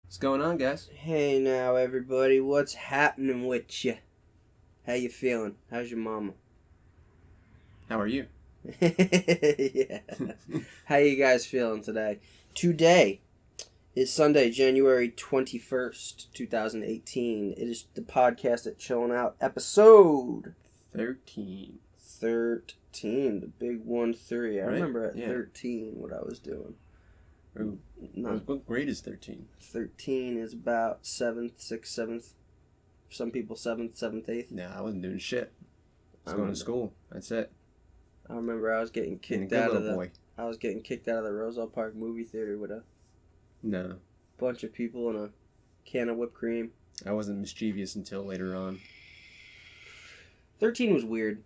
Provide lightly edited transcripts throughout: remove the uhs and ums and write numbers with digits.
What's going on, guys? Hey now, everybody, what's happening with you? How you feeling? How's your mama? How are you? Yeah. How you guys feeling today? Today is Sunday, January 21st, 2018. It is the podcast at Chillin Out, episode 13. 13, the big 1-3. I Right? remember at Yeah. 13 what I was doing. Ooh. What grade is 13? 13 is about 7th, 6th, 7th. Some people 7th, 7th, 8th. Nah, I wasn't doing shit. I was I going remember. to school. That's it. I remember I was getting Being a kicked good out of little the boy. I was getting kicked out of the Roselle Park movie theater with a No, bunch of people and a can of whipped cream. I wasn't mischievous until later on. 13 was weird.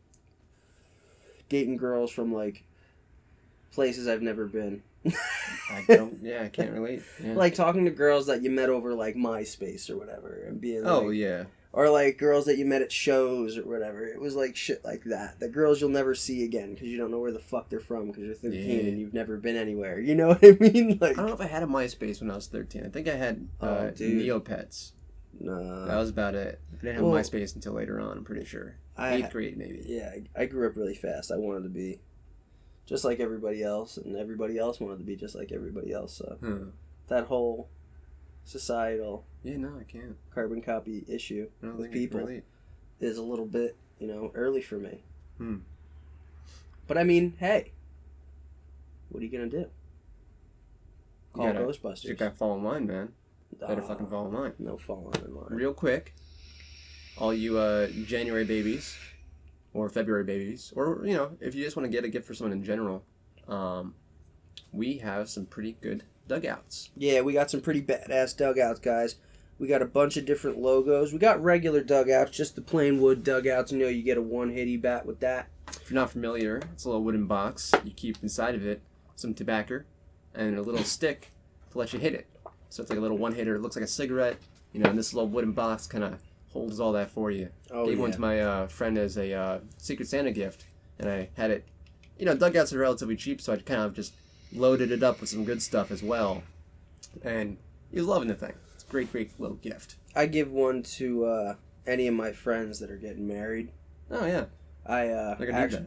Dating girls from like places I've never been. I can't relate. Yeah. Like talking to girls that you met over like MySpace or whatever and being like, Oh, yeah. or like girls that you met at shows or whatever. It was like shit like that. The girls you'll never see again because you don't know where the fuck they're from because you're 13 Yeah. and you've never been anywhere. You know what I mean? I Like, don't know if I had a MySpace when I was 13. I think I had dude. Neopets. nah. That was about it. I didn't have Well, MySpace until later on, I'm pretty sure. 8th grade, maybe. Yeah, I grew up really fast. I wanted to be just like everybody else, and everybody else wanted to be just like everybody else. So Huh. that whole societal Yeah, no, I can't. carbon copy issue I don't with think I can people relate. is a little bit, early for me. Hmm. But I mean, hey, what are you gonna do? Call You Ghostbusters. gotta fall in line, man. Better Ah, fucking fall in line. No falling in line. Real quick, all you January babies or February babies, or if you just want to get a gift for someone in general, we have some pretty good dugouts. Yeah, we got some pretty badass dugouts, guys. We got a bunch of different logos. We got regular dugouts, just the plain wood dugouts. You get a one-hitty bat with that. If you're not familiar, it's a little wooden box. You keep inside of it some tobacco and a little stick to let you hit it. So it's like a little one hitter. It looks like a cigarette, and this little wooden box kind of holds all that for you. Oh, Gave yeah. one to my friend as a Secret Santa gift, and I had it. Dugouts are relatively cheap, so I kind of just loaded it up with some good stuff as well. And he was loving the thing. It's a great, great little gift. I give one to any of my friends that are getting married. Oh yeah,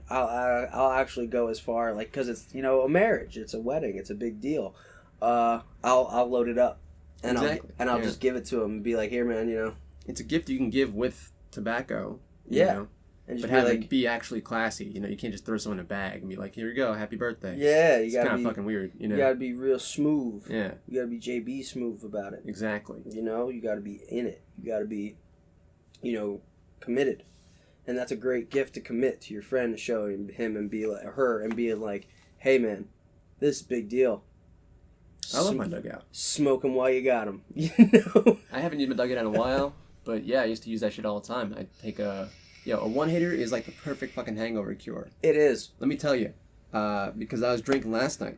I'll actually go as far, like, because it's a marriage, it's a wedding, it's a big deal. I'll load it up, and Exactly, I'll yeah. just give it to them and be like, here, man, it's a gift you can give with tobacco. Yeah. and But just have be it like, be actually classy. You can't just throw someone in a bag and be like, here you go, happy birthday. yeah, you It's gotta kind be, of fucking weird. you gotta be real smooth. Yeah, You gotta be JB smooth about it. exactly. You gotta be in it. You gotta be, committed. And that's a great gift to commit to your friend, to show him and be like her and being like, hey man, this is a big deal. I love my dugout. Smoke 'em while you got 'em. I haven't used my dugout in a while, but yeah, I used to use that shit all the time. I'd take a one hitter is like the perfect fucking hangover cure. It is. Let me tell you, because I was drinking last night.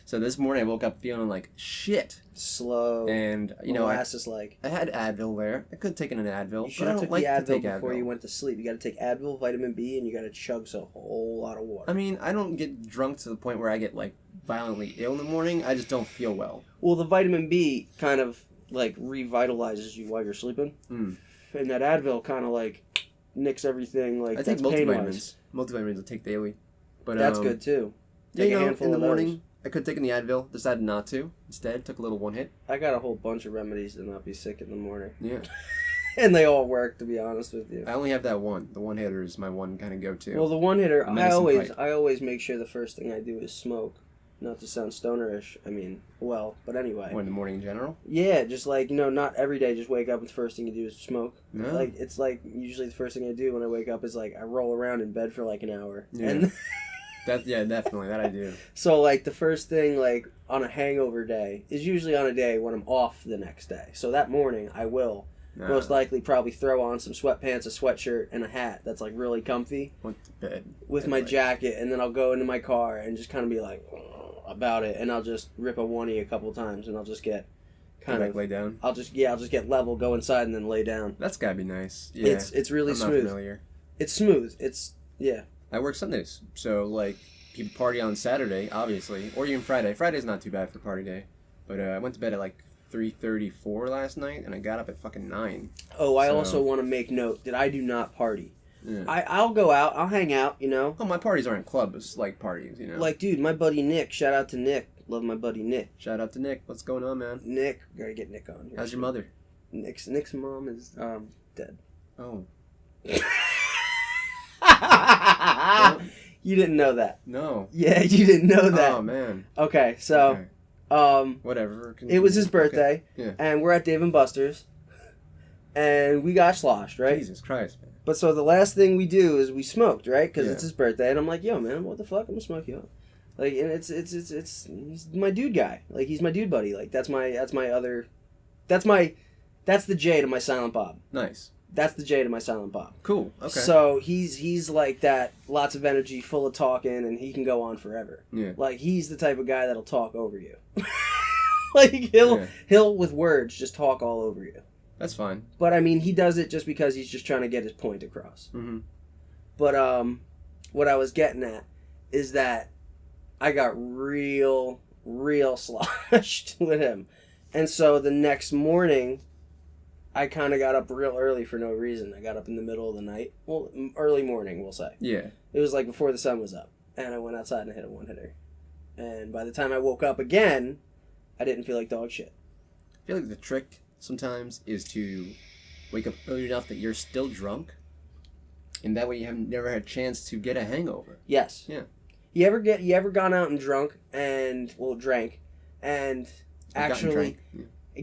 So this morning I woke up feeling like shit. Slow. And, molasses like. I had Advil there. I could have taken an Advil, You should but I have don't took like the to Advil take before Advil. you went to sleep. You got to take Advil, vitamin B, and you got to chug a whole lot of water. I mean, I don't get drunk to the point where I get, like, violently ill in the morning. I just don't feel well. Well, the vitamin B kind of like revitalizes you while you're sleeping, Mm. and that Advil kind of like nicks everything. Like I take that's pain-wise. Multivitamins I take daily. But That's good too. Yeah, Take a handful in the of those. morning, I could have taken the Advil. Decided not to. Instead, took a little one hit. I got a whole bunch of remedies to not be sick in the morning, Yeah. and they all work. To be honest with you. I only have that one. The one hitter is my one kind of go-to. Well, the one hitter, The medicine pipe. I always make sure the first thing I do is smoke. Not to sound stonerish. I mean, but anyway. Or in the morning in general? Yeah, just like, not every day just wake up and the first thing you do is smoke. No. Like, it's like, usually the first thing I do when I wake up is like, I roll around in bed for like an hour. Yeah. And Definitely. That I do. so like the first thing like on a hangover day is usually on a day when I'm off the next day. So that morning I will most likely probably throw on some sweatpants, a sweatshirt, and a hat that's like really comfy Went to bed. with my jacket, and then I'll go into my car and just kind of be like about it, and I'll just rip a one-y a couple times, and I'll just get kind of lay down. I'll just get level, go inside, and then lay down. That's gotta be nice. Yeah. It's really I'm not smooth. familiar. It's smooth. It's yeah. I work Sundays, so like people party on Saturday, obviously, or even Friday. Friday's not too bad for party day, but I went to bed at like 3:34 last night, and I got up at fucking 9. Oh, I also want to make note that I do not party. Yeah. I'll go out, I'll hang out, you know. Oh, my parties aren't clubs like parties, you know. Like, dude, my buddy Nick. Shout out to Nick. Love my buddy Nick. Shout out to Nick. What's going on, man? Nick, gotta get Nick on here. How's your mother? Nick's mom is dead. Oh. You didn't know that. No. Yeah, you didn't know that. Oh man. Okay, so whatever. It was his birthday. Okay. Yeah. And we're at Dave and Buster's. And we got sloshed, right? Jesus Christ, man. But so the last thing we do is we smoked, right? Because Yeah. it's his birthday, and I'm like, yo, man, what the fuck? I'm gonna smoke you up. Like, and it's he's my dude guy. Like, he's my dude buddy. Like, that's the J to my Silent Bob. Nice. That's the J to my Silent Bob. Cool. Okay. So he's like that, lots of energy, full of talking, and he can go on forever. Yeah. Like, he's the type of guy that'll talk over you. Like, he'll with words just talk all over you. That's fine. But I mean, he does it just because he's just trying to get his point across. Mm-hmm. But what I was getting at is that I got real sloshed with him, and so the next morning, I kind of got up real early for no reason. I got up in the middle of the night, well, early morning, we'll say. Yeah. It was like before the sun was up, and I went outside and I hit a one-hitter. And by the time I woke up again, I didn't feel like dog shit. I feel like the trick sometimes is to wake up early enough that you're still drunk, and that way you have never had a chance to get a hangover. Yes. Yeah. You ever gone out and drank and actually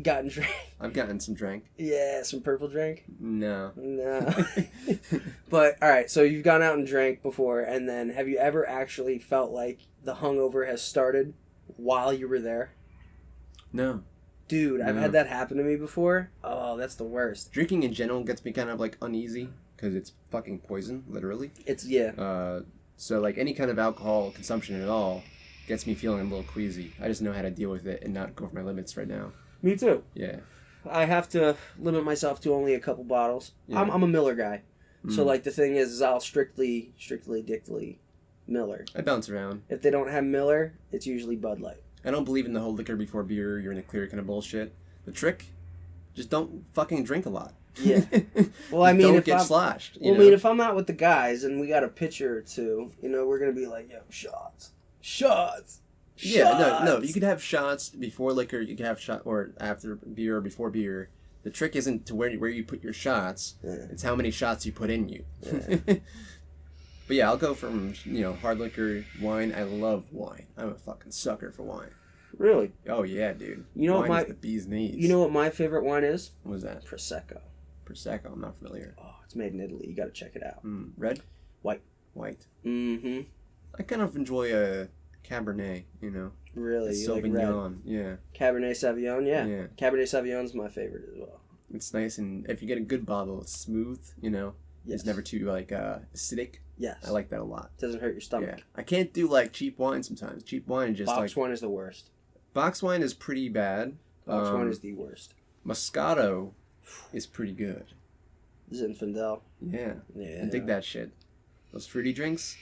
gotten drunk? I've gotten some drink. Yeah, some purple drink. No. But all right, so you've gone out and drank before, and then have you ever actually felt like the hungover has started while you were there? No. Dude, I've had that happen to me before. Oh, that's the worst. Drinking in general gets me kind of like uneasy because it's fucking poison, literally. It's So like any kind of alcohol consumption at all gets me feeling a little queasy. I just know how to deal with it and not go for my limits right now. Me too. Yeah. I have to limit myself to only a couple bottles. Yeah. I'm a Miller guy. So like the thing is I'll strictly Miller. I bounce around. If they don't have Miller, it's usually Bud Light. I don't believe in the whole liquor before beer, you're in the clear kind of bullshit. The trick, just don't fucking drink a lot. Yeah. Well, I mean, don't get sloshed. I mean, if I'm out with the guys and we got a pitcher or two, you know, we're gonna be like, yo, shots. Yeah, no. You could have shots before liquor. You could have shot or after beer or before beer. The trick isn't to where you put your shots. Yeah. It's how many shots you put in you. Yeah. But yeah, I'll go from hard liquor, wine. I love wine. I'm a fucking sucker for wine. Really? Oh yeah, dude. You know wine is the bee's knees. You know what my favorite wine is? What was that? Prosecco. Prosecco. I'm not familiar. Oh, it's made in Italy. You got to check it out. Red? White. Mm-hmm. I kind of enjoy a Cabernet. Really? A Sauvignon. Yeah. Cabernet Sauvignon. Yeah. Yeah. Cabernet Sauvignon's my favorite as well. It's nice, and if you get a good bottle, it's smooth. Yes. It's never too acidic. Yes. I like that a lot. It doesn't hurt your stomach. Yeah. I can't do cheap wine sometimes. Cheap wine is just box wine is the worst. Box wine is pretty bad. Box wine is the worst. Moscato is pretty good. Zinfandel. Yeah. Yeah. I dig that shit. Those fruity drinks.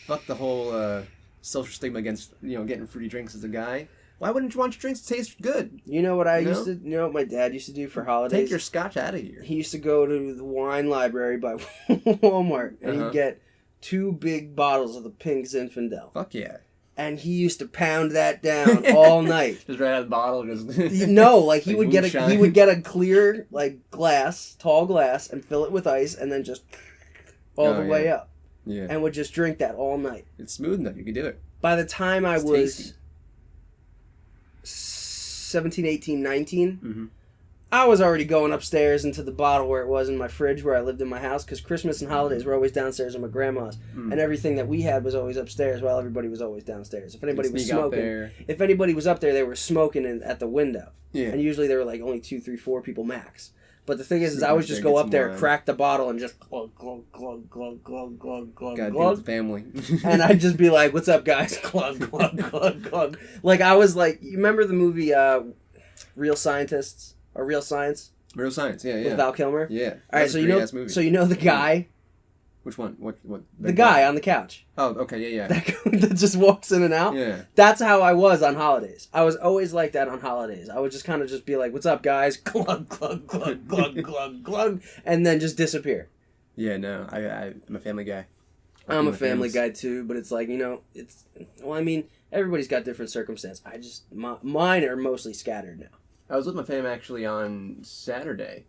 Fuck the whole social stigma against getting fruity drinks as a guy. Why wouldn't you want your drinks to taste good? You know what you know what my dad used to do for holidays? Take your scotch out of here. He used to go to the wine library by Walmart and he'd get 2 big bottles of the pink Zinfandel. Fuck yeah. And he used to pound that down all night. Just right out of the bottle, just no, he would get a clear glass, tall glass, and fill it with ice, and then just all the way up. Yeah. And would just drink that all night. It's smooth enough. You could do it. By the time I was tasty. 17, 18, 19, I was already going upstairs into the bottle where it was in my fridge where I lived in my house, because Christmas and holidays were always downstairs at my grandma's, and everything that we had was always upstairs while everybody was always downstairs. If anybody was smoking, if anybody was up there, they were smoking at the window. Yeah. And usually there were only 2, 3, 4 people max. But the thing is I would just go up there, crack the bottle, and just glug, glug, glug, glug, glug, glug, glug, glug. Gotta family. And I'd just be like, what's up, guys? Glug, glug, glug, glug. I was you remember the movie Real Scientists? Or Real Science? Real Science, yeah. With Val Kilmer? Yeah. All right, so you know the guy Which one? What? The guy on the couch. Oh, okay, yeah. That just walks in and out. Yeah. That's how I was on holidays. I was always like that on holidays. I would just kind of just be like, "What's up, guys?" Glug, glug, glug, glug, glug, glug, and then just disappear. Yeah, no, I'm a family guy. I'm a family guy too, but it's like, well, I mean, everybody's got different circumstances. Mine are mostly scattered now. I was with my fam actually on Saturday.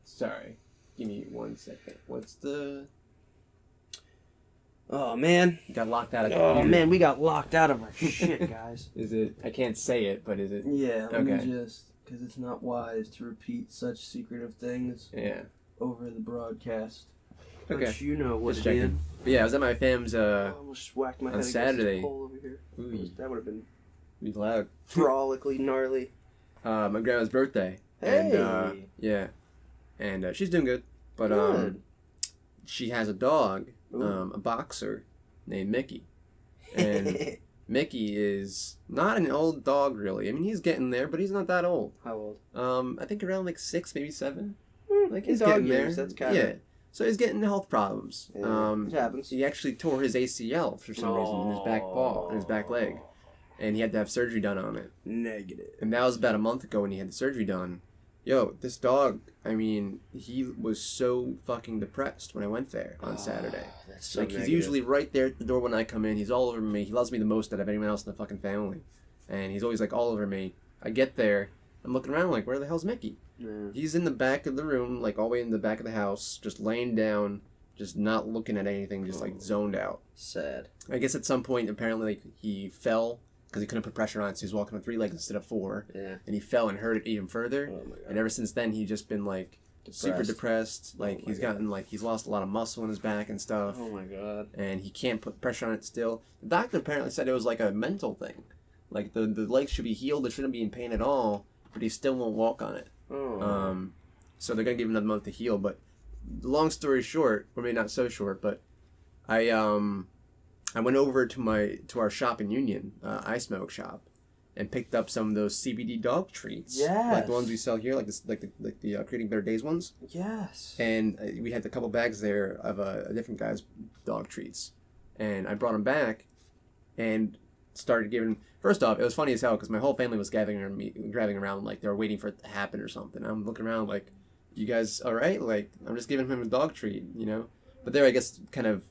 Sorry. Give me 1 second. What's the... Oh, man. Got locked out of Oh, man, we got locked out of our shit, guys. Is it... I can't say it, but is it... Yeah, let Okay. me just... Because it's not wise to repeat such secretive things over the broadcast. Okay. But you know what Just it checking. is. But yeah, I was at my fam's... I almost whacked my on head against Saturday. this pole over here. Ooh. That would have been Be loud. brawlically gnarly. My grandma's birthday. Hey! And, yeah. And she's doing good. But Good. she has a dog, Ooh. a boxer named Mickey. And Mickey is not an old dog, really. I mean, he's getting there, but he's not that old. How old? I think around like 6, maybe 7. Like His he's dog getting years, there. that's kind yeah. of... So he's getting health problems. Yeah, it happens. He actually tore his ACL for some reason in his back paw and his back leg, and he had to have surgery done on it. Negative. And that was about a month ago when he had the surgery done. Yo, this dog, I mean, he was so fucking depressed when I went there on Saturday. That's so Like, negative. he's usually right there at the door when I come in. He's all over me. He loves me the most out of anyone else in the fucking family. And he's always, like, all over me. I get there. I'm looking around like, where the hell's Mickey? Yeah. He's in the back of the room, like, all the way in the back of the house, just laying down, just not looking at anything, just, like, zoned out. Sad. I guess at some point, apparently, like, he fell because he couldn't put pressure on it, so he was walking on 3 legs instead of 4. Yeah. And he fell and hurt it even further. Oh my god. And ever since then, he's just been, like, super depressed. Like, Oh my he's gotten, like, he's lost a lot of muscle in his back and stuff. Oh my god. And he can't put pressure on it still. The doctor apparently said it was, like, a mental thing. Like, the legs should be healed, it shouldn't be in pain at all, but he still won't walk on it. Oh. So they're going to give him another month to heal, but long story short, or maybe not so short, but I went over to our shop in Union, I Smoke shop, and picked up some of those CBD dog treats. Yes. Like the ones we sell here, like the Creating Better Days ones. Yes. And we had a couple bags there of a different guy's dog treats. And I brought them back and started giving... First off, it was funny as hell because my whole family was gathering around like they were waiting for it to happen or something. I'm looking around like, you guys all right? Like, I'm just giving him a dog treat, you know? But they're, I guess, kind of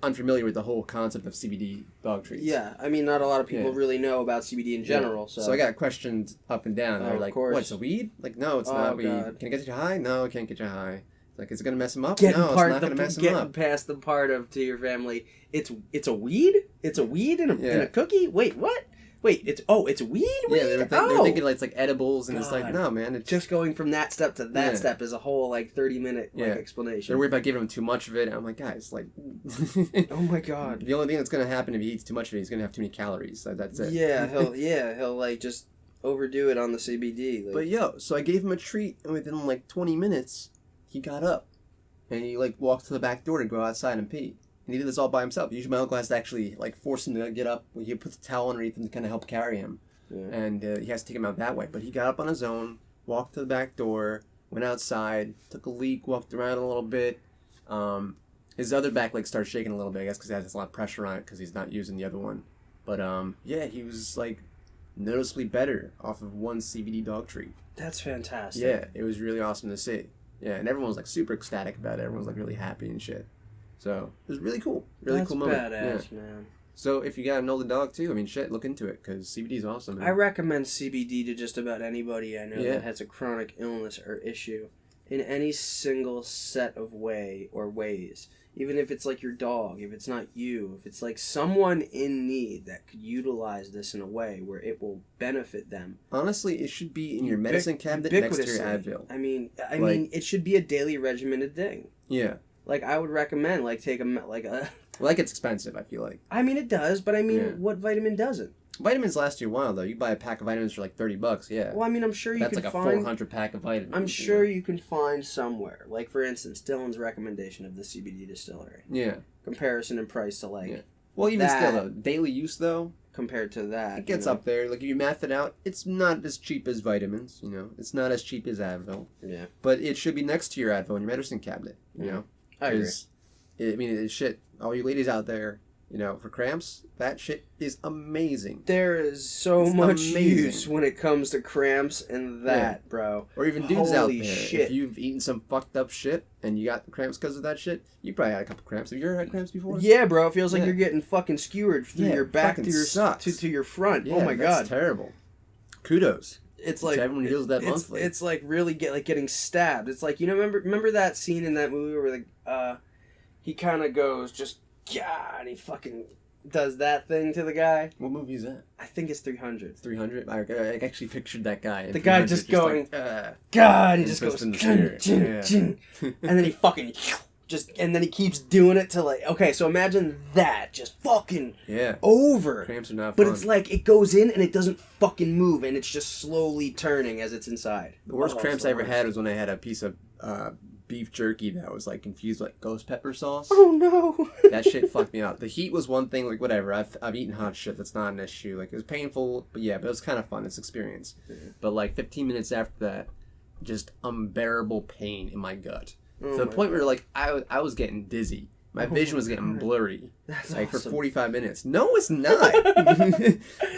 unfamiliar with the whole concept of CBD dog treats. Yeah, I mean, not a lot of people really know about CBD in general. Yeah. So I got questioned up and down. They're of like, course. what, it's a weed? Like, no, it's not weed. God. Can it get you high? No, it can't get you high. Like, is it going to mess him up? Getting No, it's not going to mess him getting up. past the part of to your family. It's a weed. It's a weed in a cookie. Wait, what? Wait, it's weed. Yeah, they were thinking like it's like edibles, and it's like, God. no, man, it's Just going from that step to that step is a whole like 30-minute explanation. They're worried about giving him too much of it. I'm like, guys, like, oh my god. The only thing that's gonna happen if he eats too much of it, he's gonna have too many calories. So that's it. Yeah, he'll like just overdo it on the CBD. Like. But so I gave him a treat, and within like 20 minutes, he got up, and he like walked to the back door to go outside and pee. And he did this all by himself. Usually my uncle has to actually like force him to get up. He puts the towel underneath him to kind of help carry him. Yeah. And he has to take him out that way. But he got up on his own, walked to the back door, went outside, took a leak, walked around a little bit. His other back leg started shaking a little bit, I guess, because he has a lot of pressure on it because he's not using the other one. But he was like noticeably better off of one CBD dog treat. That's fantastic. Yeah, it was really awesome to see. Yeah, and everyone was like super ecstatic about it. Everyone was like really happy and shit. So it was really cool. Really cool moment. That's badass, man. So if you got an older dog too, I mean, shit, look into it because CBD is awesome. Man. I recommend CBD to just about anybody I know that has a chronic illness or issue in any single set of ways. Even if it's like your dog, if it's not you, if it's like someone in need that could utilize this in a way where it will benefit them. Honestly, it should be in your medicine cabinet next to your Advil. I mean, it should be a daily regimented thing. Yeah. Like, I would recommend, like, take a... Like, it's expensive, I feel like. I mean, it does, but I mean, what vitamin doesn't? Vitamins last you a while, though. You buy a pack of vitamins for, like, $30, yeah. Well, I mean, I'm sure you can find... That's like a 400 pack of vitamins. I'm sure you can find somewhere. Like, for instance, Dylan's recommendation of the CBD distillery. Yeah. Comparison in price to, like... Yeah. Well, even still, though. Daily use, though, compared to that. It gets up there. Like, you math it out, it's not as cheap as vitamins, you know. It's not as cheap as Advil. Yeah. But it should be next to your Advil in your medicine cabinet, you know. I agree. It's shit. All you ladies out there, you know, for cramps, that shit is amazing. There is so much use when it comes to cramps and that, bro. Or even dudes out there. Shit. If you've eaten some fucked up shit and you got cramps because of that shit, you probably had a couple cramps. Have you ever had cramps before? Yeah, bro. It feels like you're getting fucking skewered through your back to your to your front. Yeah, oh my god, that's terrible. Kudos. It's like everyone heals that monthly. It's like really getting stabbed. It's like, you know, remember that scene in that movie where he kind of goes just and he fucking does that thing to the guy. What movie is that? I think it's 300. 300. I actually pictured that guy. The guy just going, like, God, he just goes, and then he fucking and then he keeps doing it to like, okay, so imagine that just fucking over. Cramps are not but fun. it's like it goes in and it doesn't fucking move and it's just slowly turning as it's inside. The worst cramps I ever had was when I had a piece of beef jerky that was like infused with like ghost pepper sauce. Oh no. That shit fucked me up. The heat was one thing, like whatever. I've eaten hot shit. That's not an issue. Like, it was painful, but it was kind of fun. This experience. But like 15 minutes after that, just unbearable pain in my gut. To the point where like I was getting dizzy. My vision was getting blurry. That's like awesome. for 45 minutes. No, it's not.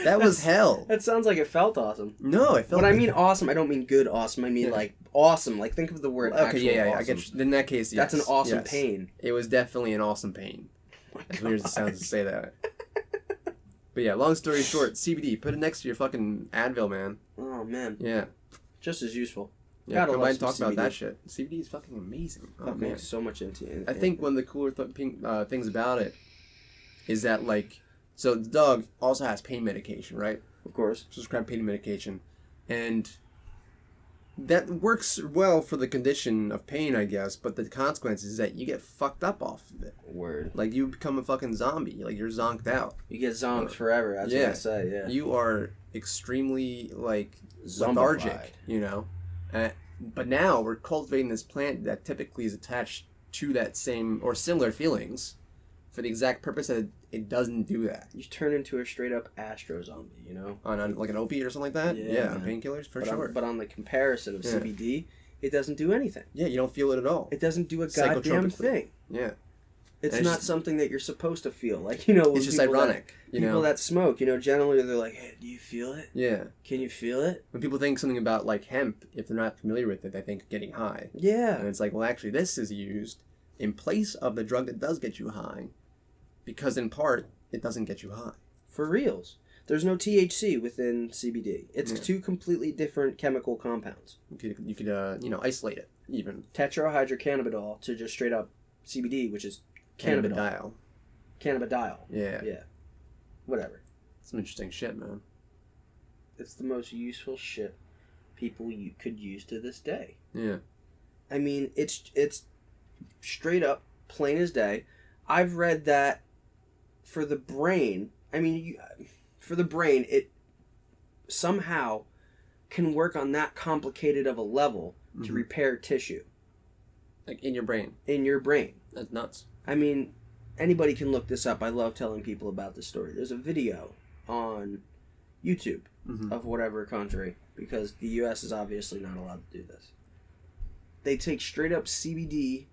That was hell. That sounds like it felt awesome. No, it felt. When I mean awesome, I don't mean good awesome. I mean like awesome. Like, think of the word. Okay, actual yeah. awesome. I get you. In that case, yes. That's an awesome pain. It was definitely an awesome pain. As weird as it sounds to say that. But yeah, long story short, CBD. Put it next to your fucking Advil, man. Oh man. Yeah. Just as useful. Yeah, Gotta come love by and some talk about CBD. that shit. CBD is fucking amazing. Oh man, so much into it. I think one of the cooler things about it is that, like, so the dog also has pain medication, right? Of course. Prescribed pain medication, and that works well for the condition of pain, I guess. But the consequence is that you get fucked up off of it. Word. Like, you become a fucking zombie. Like, you're zonked out. You get zonked forever. That's what I say. Yeah. You are extremely like Zombified. lethargic, you know. But now we're cultivating this plant that typically is attached to that same or similar feelings for the exact purpose that it doesn't do that. You turn into a straight up astro zombie, you know? On like an opiate or something like that? Yeah, painkillers for sure. But on the comparison of CBD, it doesn't do anything. Yeah, you don't feel it at all. It doesn't do a goddamn thing. Yeah. It's not something that you're supposed to feel. Like, you know, it's just ironic. People that smoke, you know, generally they're like, hey, do you feel it? Yeah. Can you feel it? When people think something about, like, hemp, if they're not familiar with it, they think getting high. Yeah. And it's like, well, actually, this is used in place of the drug that does get you high, because in part, it doesn't get you high. For reals. There's no THC within CBD. It's two completely different chemical compounds. You could isolate it, even. Tetrahydrocannabinol to just straight up CBD, which is cannabidiol. Cannabidiol. Yeah. Yeah. Whatever. Some interesting shit, man. It's the most useful shit people could use to this day. Yeah. I mean, it's straight up plain as day. I've read that for the brain, it somehow can work on that complicated of a level to repair tissue. Like in your brain. In your brain. That's nuts. I mean, anybody can look this up. I love telling people about this story. There's a video on YouTube of whatever country, because the U.S. is obviously not allowed to do this. They take straight up CBD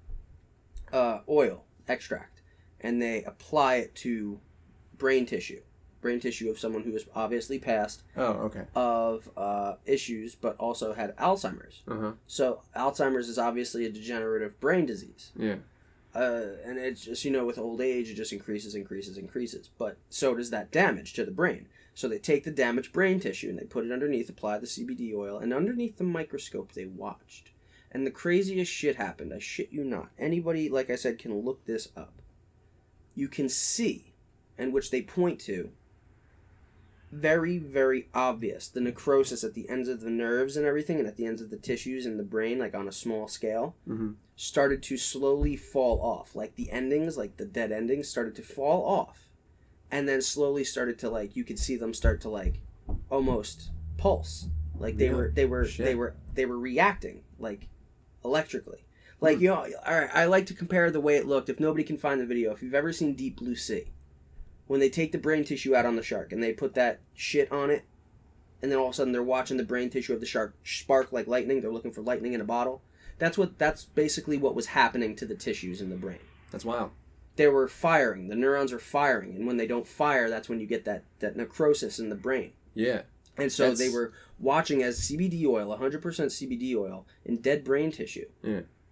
oil extract, and they apply it to brain tissue of someone who has obviously passed of issues, but also had Alzheimer's. So Alzheimer's is obviously a degenerative brain disease. Yeah. And it's just, with old age, it just increases. But so does that damage to the brain. So they take the damaged brain tissue and they put it underneath, apply the CBD oil, and underneath the microscope they watched. And the craziest shit happened. I shit you not. Anybody, like I said, can look this up. You can see, and which they point to, very, very obvious, the necrosis at the ends of the nerves and everything, and at the ends of the tissues in the brain, like on a small scale, started to slowly fall off. Like the endings, like the dead endings, started to fall off. And then slowly started to, like, you could see them start to, like, almost pulse. Like they were reacting, like, electrically. Like, all right, I like to compare the way it looked. If nobody can find the video, if you've ever seen Deep Blue Sea, when they take the brain tissue out on the shark and they put that shit on it, and then all of a sudden they're watching the brain tissue of the shark spark like lightning. They're looking for lightning in a bottle. That's basically what was happening to the tissues in the brain. That's wild. They were firing. The neurons are firing, and when they don't fire, that's when you get that necrosis in the brain. Yeah. And so they were watching as CBD oil, 100% CBD oil, in dead brain tissue,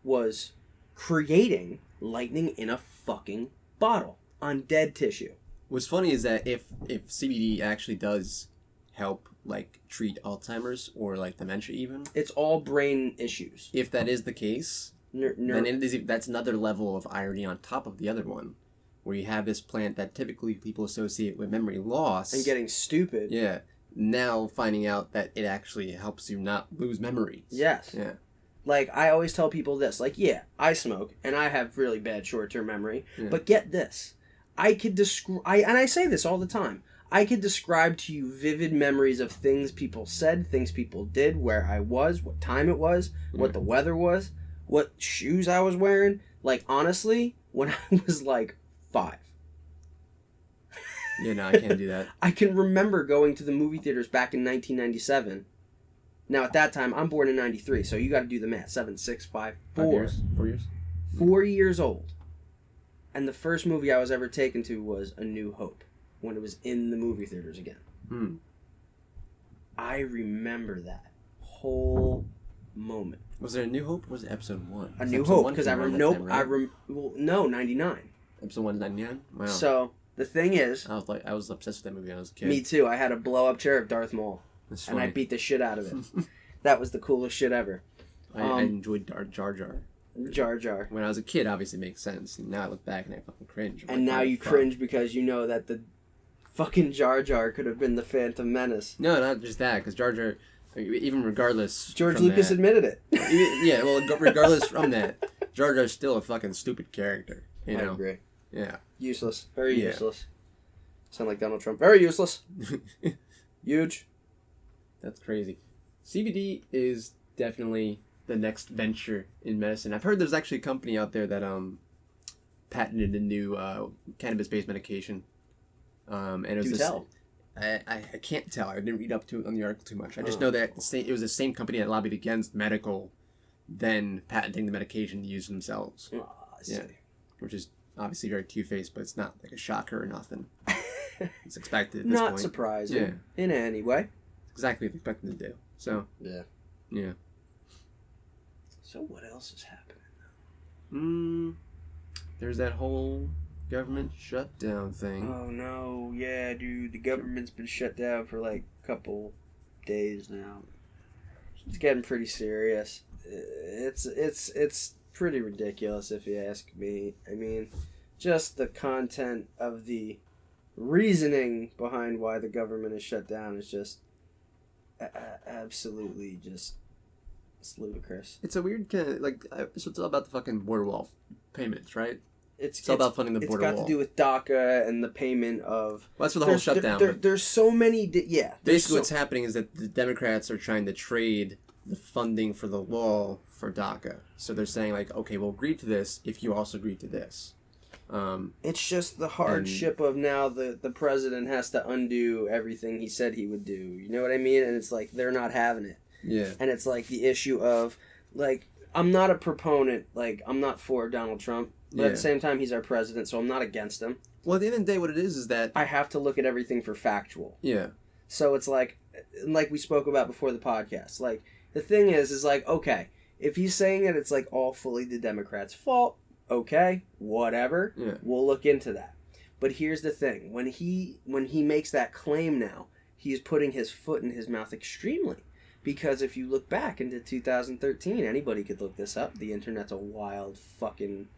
was creating lightning in a fucking bottle on dead tissue. What's funny is that if CBD actually does help, like, treat Alzheimer's or, like, dementia even... It's all brain issues. If that is the case, then that's another level of irony on top of the other one, where you have this plant that typically people associate with memory loss. And getting stupid. Yeah. Now finding out that it actually helps you not lose memories. Yes. Yeah. Like, I always tell people this. Like, yeah, I smoke, and I have really bad short-term memory. Yeah. But get this. I could describe... And I say this all the time. I could describe to you vivid memories of things people said, things people did, where I was, what time it was, what the weather was, what shoes I was wearing. Like, honestly, when I was, like, 5. Yeah, no, I can't do that. I can remember going to the movie theaters back in 1997. Now, at that time, I'm born in 93, so you got to do the math. 7, 6, 5, 4. 5 years? 4 years? 4 years old. And the first movie I was ever taken to was A New Hope, when it was in the movie theaters again. I remember that whole moment. Was there A New Hope or was it Episode 1? A New Hope, because no, 99. Episode 1 is 99? Wow. So... The thing is... I was obsessed with that movie when I was a kid. Me too. I had a blow-up chair of Darth Maul. That's and funny. I beat the shit out of it. That was the coolest shit ever. I enjoyed Jar Jar. Jar Jar. When I was a kid, obviously it makes sense. And now I look back and I fucking cringe. And now you cringe because you know that the fucking Jar Jar could have been the Phantom Menace. No, not just that. Because Jar Jar, even regardless... George Lucas admitted it. Yeah, well, regardless from that, Jar Jar's still a fucking stupid character. You know? I agree. Yeah. Useless. Very useless. Sound like Donald Trump. Very useless. Huge. That's crazy. CBD is definitely the next venture in medicine. I've heard there's actually a company out there that patented a new cannabis-based medication. And it was I can't tell. I didn't read up to it on the article too much. I just know that it was the same company that lobbied against medical, then patenting the medication to use themselves. Oh, I see. Yeah, which is obviously very two-faced, but it's not like a shocker or nothing. It's expected at this point. Not surprising in any way. It's exactly what they expected to do. So yeah. So what else is happening? There's that whole government shutdown thing. Oh no, yeah, dude, the government's been shut down for like a couple days now. It's getting pretty serious. It's pretty ridiculous if you ask me. I mean, just the content of the reasoning behind why the government is shut down is just absolutely just it's ludicrous. It's a weird kind of so it's all about the fucking border wall payments, right? It's all about funding the border wall. It's got to do with DACA and the payment of... Well, that's for the whole shutdown. There's so many... Basically what's happening is that the Democrats are trying to trade the funding for the wall for DACA. So they're saying, like, okay, we'll agree to this if you also agree to this. It's just the hardship of now the president has to undo everything he said he would do. You know what I mean? And it's like, they're not having it. Yeah. And it's like the issue of, like, I'm not a proponent, like, I'm not for Donald Trump. But at the same time, he's our president, so I'm not against him. Well, at the end of the day, what it is that... I have to look at everything for factual. Yeah. So it's like we spoke about before the podcast. Like, the thing is like, okay, if he's saying that it's, like, all fully the Democrats' fault, okay, whatever. Yeah. We'll look into that. But here's the thing. When he makes that claim now, he's putting his foot in his mouth extremely. Because if you look back into 2013, anybody could look this up. The internet's a wild fucking...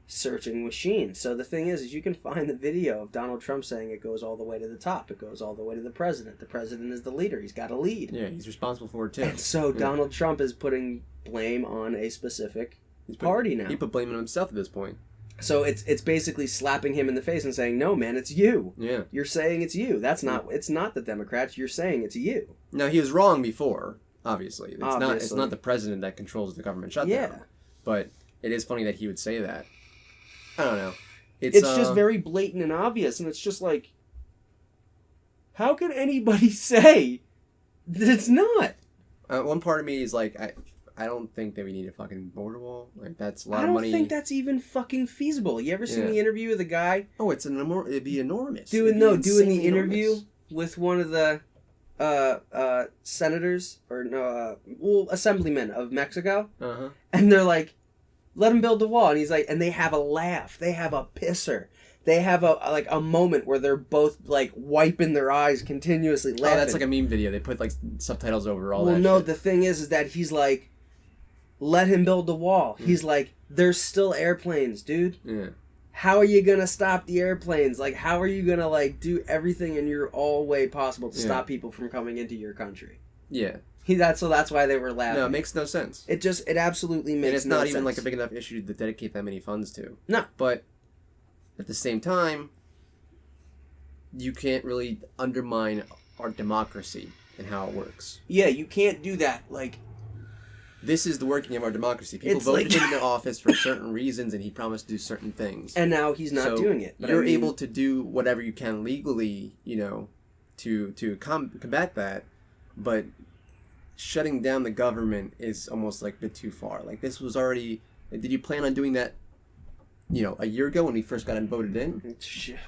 searching machine. So the thing is you can find the video of Donald Trump saying it goes all the way to the top. It goes all the way to the president. The president is the leader. He's got to lead. Yeah, he's responsible for it too. And so Donald Trump is putting blame on a specific party now. He put blame on himself at this point. So it's basically slapping him in the face and saying, "No, man, it's you. Yeah, you're saying it's you. That's not. It's not the Democrats. You're saying it's you." Now he was wrong before. Obviously, it's not the president that controls the government shutdown. Yeah, but it is funny that he would say that. I don't know. It's just very blatant and obvious, and it's just like, how can anybody say that it's not? One part of me is like, I don't think that we need a fucking border wall. Like, that's a lot of money. I don't think that's even fucking feasible. You ever seen the interview with the guy? Oh, it'd be enormous. Doing the interview with one of the senators or assemblymen of Mexico, and they're like, "Let him build the wall," and he's like, and they have a laugh, they have a pisser, they have a moment where they're both like wiping their eyes continuously laughing. Oh, that's like a meme video. They put like subtitles over all that. Well, no, shit. the thing is that he's like, let him build the wall. He's like, there's still airplanes, dude. Yeah. How are you gonna stop the airplanes? Like, how are you gonna like do everything in your all way possible to stop people from coming into your country? Yeah. So that's why they were laughing. No, it makes no sense. It absolutely makes no sense. And it's not even like a big enough issue to dedicate that many funds to. No. But at the same time, you can't really undermine our democracy and how it works. Yeah, you can't do that. Like, this is the working of our democracy. People voted him into office for certain reasons, and he promised to do certain things. And now he's not doing it. But you're able to do whatever you can legally, to combat that. But shutting down the government is almost like a bit too far. Like, this was already... did you plan on doing that, a year ago when he first got voted in?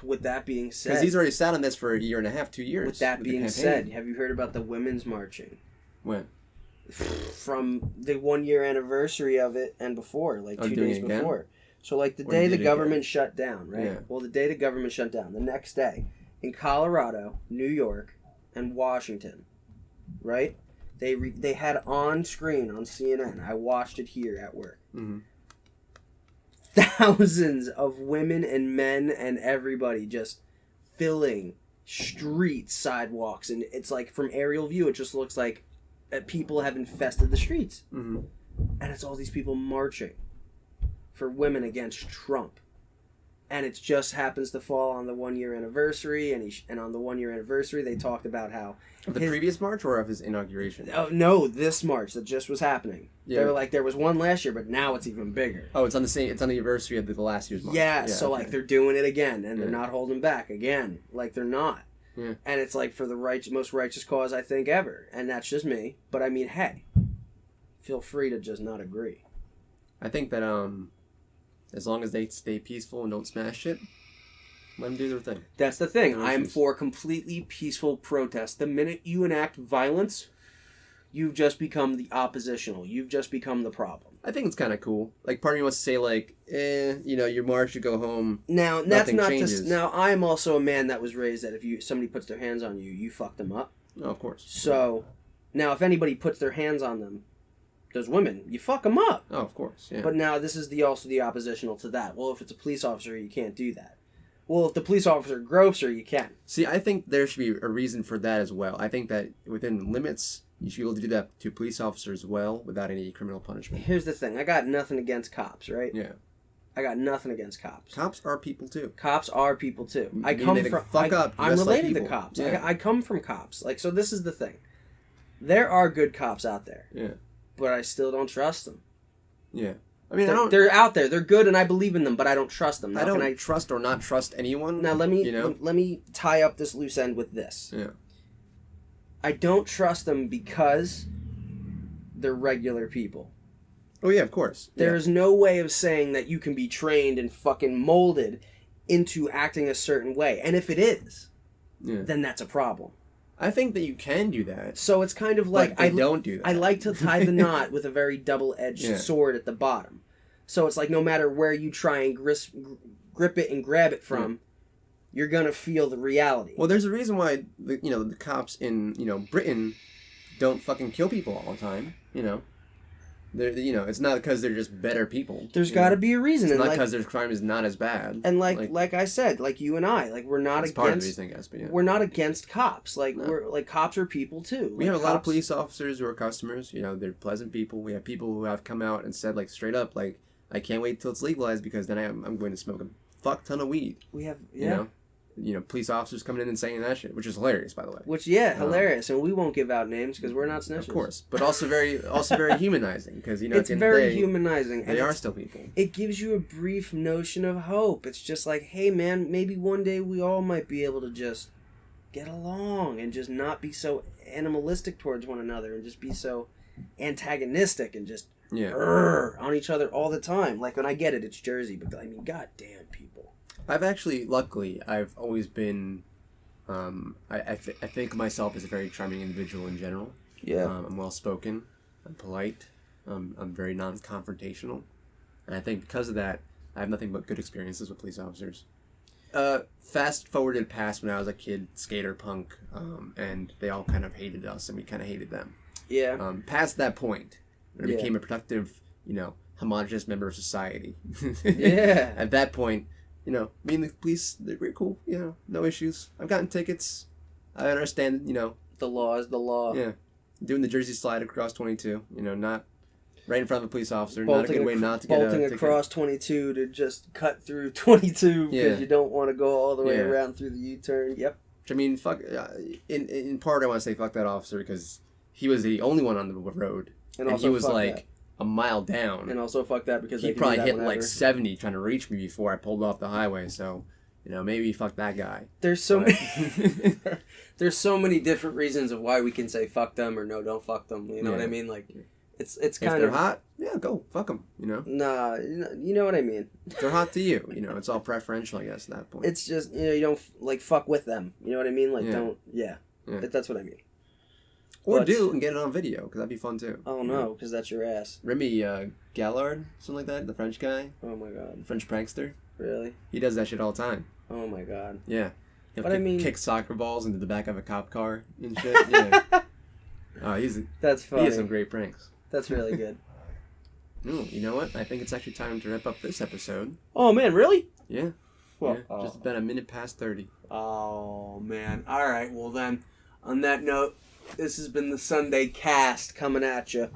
With that being said... Because he's already sat on this for a year and a half, 2 years. With that being said, have you heard about the women's marching? When? From the 1 year anniversary of it and before, like 2 days before. So like the day the government shut down, right? Yeah. Well, the day the government shut down, the next day, in Colorado, New York, and Washington, right? They had on screen on CNN. I watched it here at work. Mm-hmm. Thousands of women and men and everybody just filling streets, sidewalks, and it's like from aerial view, it just looks like people have infested the streets. Mm-hmm. And it's all these people marching for women against Trump. And it just happens to fall on the 1 year anniversary, and on the 1 year anniversary they talked about how... Of the previous march or of his inauguration? Oh, no, this march that just was happening. Yeah. They were like, there was one last year, but now it's even bigger. Oh, it's on the anniversary of the last year's march. Yeah, so okay. Like they're doing it again, and they're not holding back again. Like they're not. Yeah. And it's like for the most righteous cause I think ever. And that's just me. But I mean, hey, feel free to just not agree. I think that as long as they stay peaceful and don't smash shit, let them do their thing. That's the thing. I'm for completely peaceful protest. The minute you enact violence, you've just become the oppositional. You've just become the problem. I think it's kind of cool. Like, part of me wants to say, like, your march, you go home. Now, that's not changes. Now, I'm also a man that was raised that if somebody puts their hands on you, you fuck them up. Oh, of course. So, now, if anybody puts their hands on them, those women, you fuck them up. Oh, of course, yeah. But now, this is also the oppositional to that. Well, if it's a police officer, you can't do that. Well, if the police officer gropes her, you can. See, I think there should be a reason for that as well. I think that within limits... You should be able to do that to police officers as well without any criminal punishment. Here's the thing. I got nothing against cops, right? Yeah. I got nothing against cops. Cops are people too. Cops are people too. I'm related to cops. Yeah. I come from cops. Like, so this is the thing. There are good cops out there. Yeah. But I still don't trust them. Yeah. I mean, they're out there. They're good, and I believe in them, but I don't trust them. Now, I don't trust or not trust anyone. Now let me tie up this loose end with this. Yeah. I don't trust them because they're regular people. Oh, yeah, of course. There's no way of saying that you can be trained and fucking molded into acting a certain way. And if it is, then that's a problem. I think that you can do that. So it's kind of like... I don't do that. I like to tie the knot with a very double-edged sword at the bottom. So it's like no matter where you try and grip it and grab it from... You're gonna feel the reality. Well, there's a reason why the cops in Britain don't fucking kill people all the time. It's not because they're just better people. There's got to be a reason. It's not because their crime is not as bad. And like I said, like you and I, like we're not against. Part of the reason, I guess, but we're not against cops. Like we're like cops are people too. We have a lot of police officers who are customers. They're pleasant people. We have people who have come out and said like straight up like I can't wait till it's legalized because then I'm going to smoke a fuck ton of weed. We have police officers coming in and saying that shit, which is hilarious, by the way. Which, hilarious. And we won't give out names because we're not snitches. Of course. But also very humanizing because, it's very humanizing. They are still people. It gives you a brief notion of hope. It's just like, hey, man, maybe one day we all might be able to just get along and just not be so animalistic towards one another and just be so antagonistic and just on each other all the time. Like, when I get it, it's Jersey, but I mean, goddamn people. Luckily, I've always been, I think of myself as a very charming individual in general. Yeah. I'm well-spoken, I'm polite, I'm very non-confrontational, and I think because of that, I have nothing but good experiences with police officers. Fast forwarded past when I was a kid, skater punk, and they all kind of hated us, and we kind of hated them. Yeah. Past that point, when I became a productive, homogenous member of society. Yeah. At that point, me and the police, we're cool. No issues. I've gotten tickets. I understand. The law is the law. Yeah. Doing the Jersey slide across 22. Not right in front of a police officer. Not a good way not to get a ticket. Bolting across 22 to just cut through 22 because you don't want to go all the way around through the U-turn. Yep. Which, I mean, fuck. In part, I want to say fuck that officer because he was the only one on the road, and he was like a mile down. And also fuck that because he probably hit like 70 trying to reach me before I pulled off the highway. So, maybe fuck that guy. There's so many. There's so many different reasons of why we can say fuck them or no, don't fuck them. You know what I mean? Like, it's kind of. If they're hot, go fuck them. Nah, you know what I mean. If they're hot to you, it's all preferential, I guess, at that point. It's just you don't like fuck with them. You know what I mean? Like don't. Yeah. That's what I mean. Or do and get it on video, because that'd be fun too. Oh no, because that's your ass. Remy Gallard, something like that, the French guy. Oh my god. The French prankster. Really? He does that shit all the time. Oh my god. Yeah. But kick soccer balls into the back of a cop car and shit. Yeah. That's funny. He has some great pranks. That's really good. Ooh, you know what? I think it's actually time to wrap up this episode. Oh man, really? Yeah. Well, just about a minute past 30. Oh man. All right. Well then, on that note, this has been the Sunday Cast coming at you.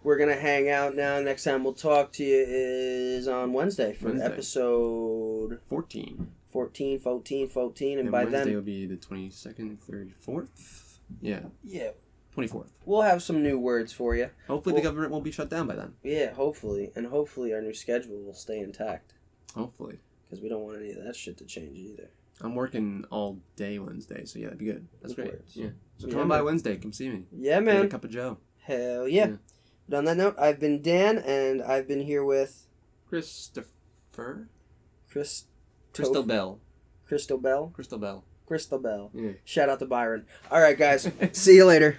We're going to hang out now. Next time we'll talk to you is on Wednesday for episode 14. 14. And by Wednesday then will be the 22nd, 3rd, 4th? Yeah. 24th. We'll have some new words for you. Hopefully the government won't be shut down by then. Yeah, hopefully. And hopefully our new schedule will stay intact. Hopefully. Because we don't want any of that shit to change either. I'm working all day Wednesday, so that'd be good. That's great. Words. Yeah. So come on by Wednesday. Come see me. Yeah, man. Get a cup of Joe. Hell yeah. But on that note, I've been Dan, and I've been here with... Christopher? Crystal Bell. Crystal Bell. Yeah. Yeah. Shout out to Byron. All right, guys. See you later.